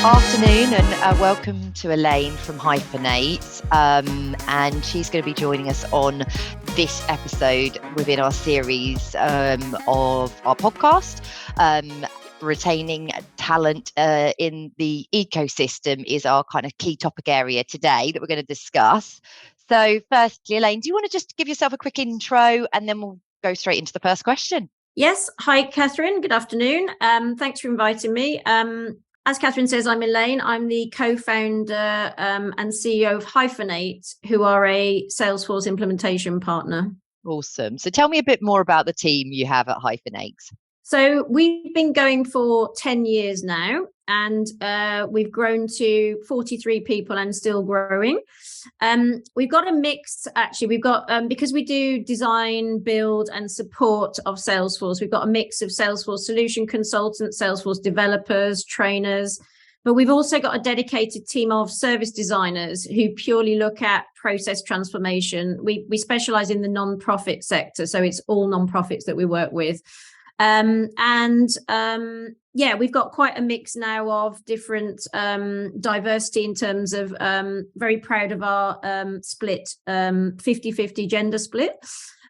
Afternoon and welcome to Elaine from Hyphenate, and she's going to be joining us on this episode within our series of our podcast. Retaining talent in the ecosystem is our kind of key topic area today that we're going to discuss. So firstly, Elaine, do you want to just give yourself a quick intro and then we'll go straight into the first question? Yes. Hi, Catherine. Good afternoon. Thanks for inviting me. As Catherine says, I'm Elaine. I'm the co-founder and CEO of Hyphenate, who are a Salesforce implementation partner. Awesome. So tell me a bit more about the team you have at Hyphenate. So we've been going for 10 years now, and we've grown to 43 people and still growing. We've got a mix, actually. We've got, because we do design, build and support of Salesforce, we've got a mix of Salesforce solution consultants, Salesforce developers, trainers, but we've also got a dedicated team of service designers who purely look at process transformation. We specialize in the non-profit sector, so it's all non-profits that we work with. We've got quite a mix now of different diversity in terms of very proud of our split 50-50 gender split.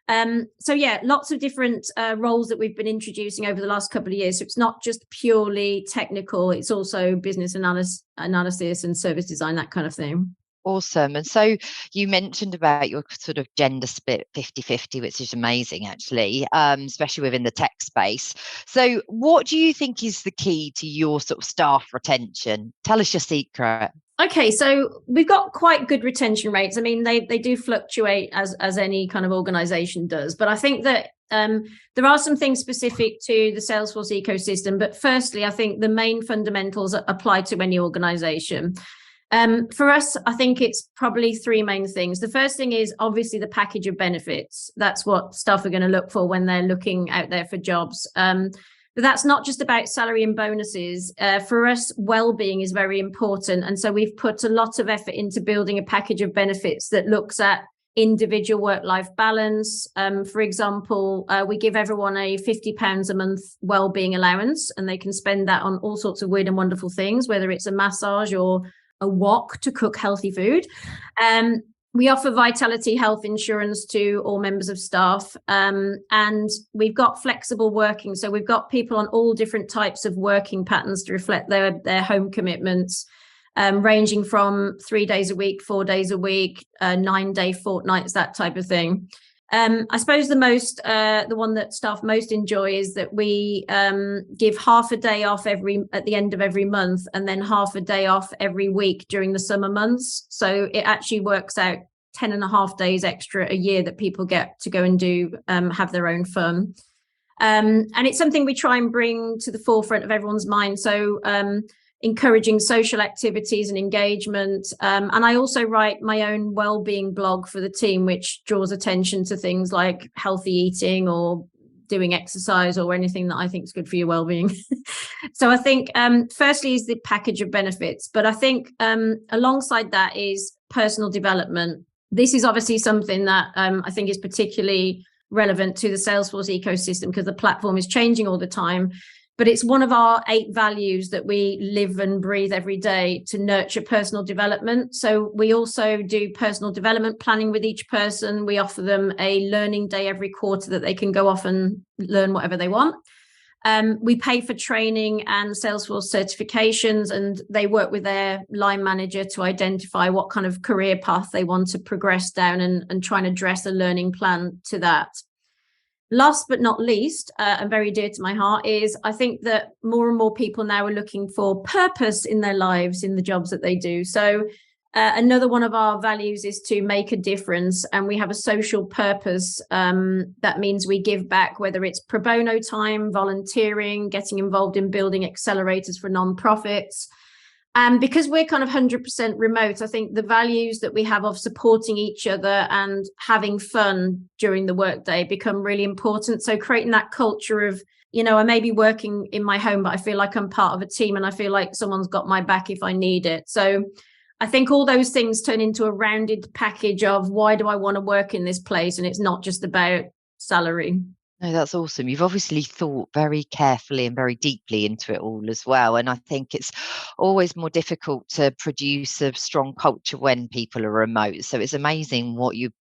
Lots of different roles that we've been introducing over the last couple of years. So it's not just purely technical, it's also business analysis and service design, that kind of thing. Awesome. And so you mentioned about your sort of gender split 50-50, which is amazing, actually, especially within the tech space. So what do you think is the key to your sort of staff retention? Tell us your secret. Okay, so we've got quite good retention rates. I mean, they do fluctuate as any kind of organization does. But I think that there are some things specific to the Salesforce ecosystem. But firstly, I think the main fundamentals apply to any organization. For us, I think it's probably three main things. The first thing is obviously the package of benefits. That's what staff are going to look for when they're looking out there for jobs. But that's not just about salary and bonuses. For us, well-being is very important. And so we've put a lot of effort into building a package of benefits that looks at individual work-life balance. For example, we give everyone a £50 a month well-being allowance, and they can spend that on all sorts of weird and wonderful things, whether it's a massage or a walk to cook healthy food. We offer Vitality health insurance to all members of staff, and we've got flexible working. So we've got people on all different types of working patterns to reflect their home commitments, ranging from 3 days a week, 4 days a week, 9-day fortnights, that type of thing. I suppose the one that staff most enjoy is that we give half a day off at the end of every month, and then half a day off every week during the summer months. So it actually works out 10.5 days extra a year that people get to go and do have their own fun. And it's something we try and bring to the forefront of everyone's mind. So encouraging social activities and engagement. And I also write my own well-being blog for the team, which draws attention to things like healthy eating or doing exercise or anything that I think is good for your well-being. So I think firstly is the package of benefits, but I think alongside that is personal development. This is obviously something that I think is particularly relevant to the Salesforce ecosystem because the platform is changing all the time. But it's one of our 8 values that we live and breathe every day, to nurture personal development. So we also do personal development planning with each person. We offer them a learning day every quarter that they can go off and learn whatever they want. We pay for training and Salesforce certifications, and they work with their line manager to identify what kind of career path they want to progress down and try and address a learning plan to that. Last but not least, and very dear to my heart, is I think that more and more people now are looking for purpose in their lives, in the jobs that they do. So another one of our values is to make a difference, and we have a social purpose. That means we give back, whether it's pro bono time, volunteering, getting involved in building accelerators for nonprofits. And because we're kind of 100% remote, I think the values that we have of supporting each other and having fun during the workday become really important. So creating that culture of, I may be working in my home, but I feel like I'm part of a team and I feel like someone's got my back if I need it. So I think all those things turn into a rounded package of why do I want to work in this place? And it's not just about salary. No, that's awesome. You've obviously thought very carefully and very deeply into it all as well. And I think it's always more difficult to produce a strong culture when people are remote. So it's amazing what you've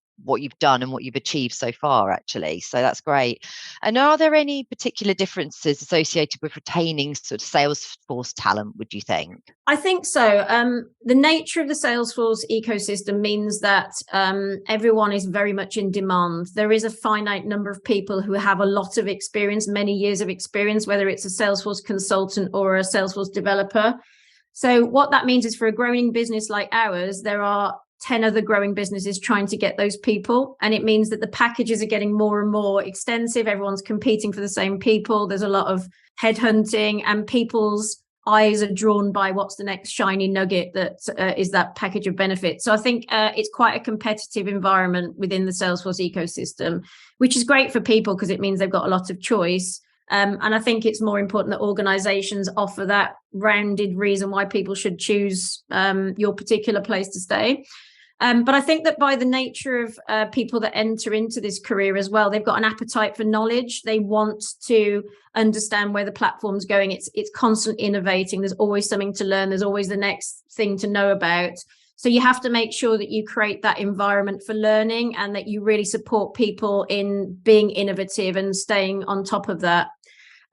done and what you've achieved so far, actually. So that's great. And are there any particular differences associated with retaining sort of Salesforce talent, would you think? I think so. The nature of the Salesforce ecosystem means that everyone is very much in demand. There is a finite number of people who have a lot of experience, many years of experience, whether it's a Salesforce consultant or a Salesforce developer. So what that means is, for a growing business like ours, there are 10 other growing businesses trying to get those people. And it means that the packages are getting more and more extensive. Everyone's competing for the same people. There's a lot of headhunting, and people's eyes are drawn by what's the next shiny nugget that is that package of benefits. So I think it's quite a competitive environment within the Salesforce ecosystem, which is great for people because it means they've got a lot of choice. And I think it's more important that organizations offer that rounded reason why people should choose your particular place to stay. But I think that by the nature of people that enter into this career as well, they've got an appetite for knowledge. They want to understand where the platform's going. It's constant innovating. There's always something to learn. There's always the next thing to know about. So you have to make sure that you create that environment for learning, and that you really support people in being innovative and staying on top of that.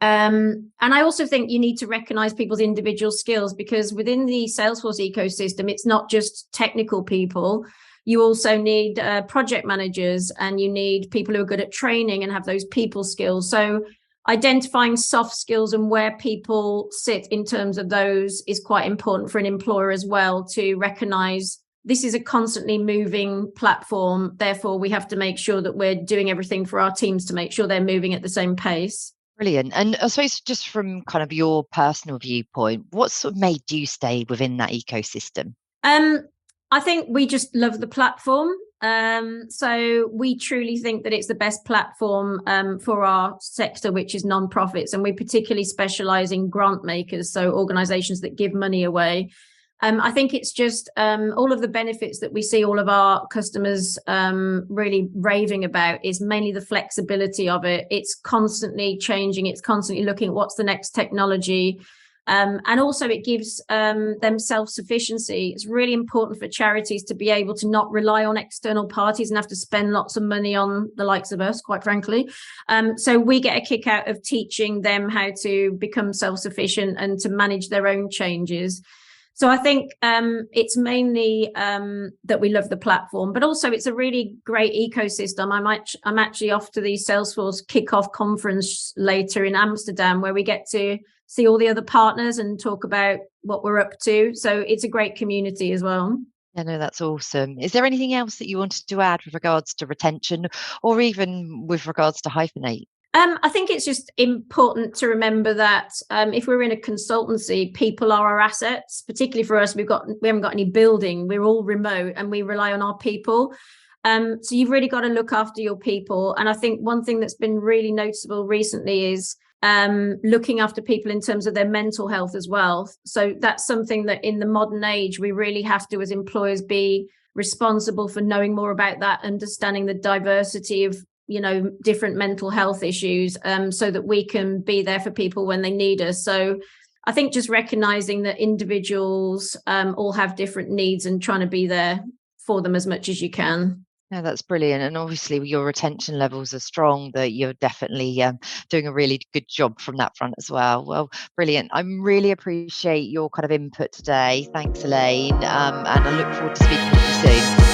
And I also think you need to recognize people's individual skills, because within the Salesforce ecosystem, it's not just technical people. You also need project managers, and you need people who are good at training and have those people skills. So identifying soft skills and where people sit in terms of those is quite important for an employer as well, to recognize this is a constantly moving platform. Therefore, we have to make sure that we're doing everything for our teams to make sure they're moving at the same pace. Brilliant. And I suppose, just from kind of your personal viewpoint, what sort of made you stay within that ecosystem? I think we just love the platform. So we truly think that it's the best platform for our sector, which is non-profits, and we particularly specialize in grant makers, so organizations that give money away. I think it's just all of the benefits that we see all of our customers really raving about is mainly the flexibility of it. It's constantly changing. It's constantly looking at what's the next technology. And also it gives them self-sufficiency. It's really important for charities to be able to not rely on external parties and have to spend lots of money on the likes of us, quite frankly. So we get a kick out of teaching them how to become self-sufficient and to manage their own changes. So I think it's mainly that we love the platform, but also it's a really great ecosystem. I'm actually off to the Salesforce kickoff conference later in Amsterdam, where we get to see all the other partners and talk about what we're up to. So it's a great community as well. Yeah, no, that's awesome. Is there anything else that you wanted to add with regards to retention, or even with regards to Hyphenate? I think it's just important to remember that if we're in a consultancy, people are our assets. Particularly for us, we haven't got any building. We're all remote, and we rely on our people. So you've really got to look after your people. And I think one thing that's been really noticeable recently is looking after people in terms of their mental health as well. So that's something that in the modern age, we really have to, as employers, be responsible for knowing more about that, understanding the diversity of different mental health issues, so that we can be there for people when they need us. So I think just recognizing that individuals all have different needs and trying to be there for them as much as you can. No, that's brilliant. And obviously your retention levels are strong, that you're definitely doing a really good job from that front as well. Well, brilliant. I really appreciate your kind of input today. Thanks, Elaine. And I look forward to speaking with you soon.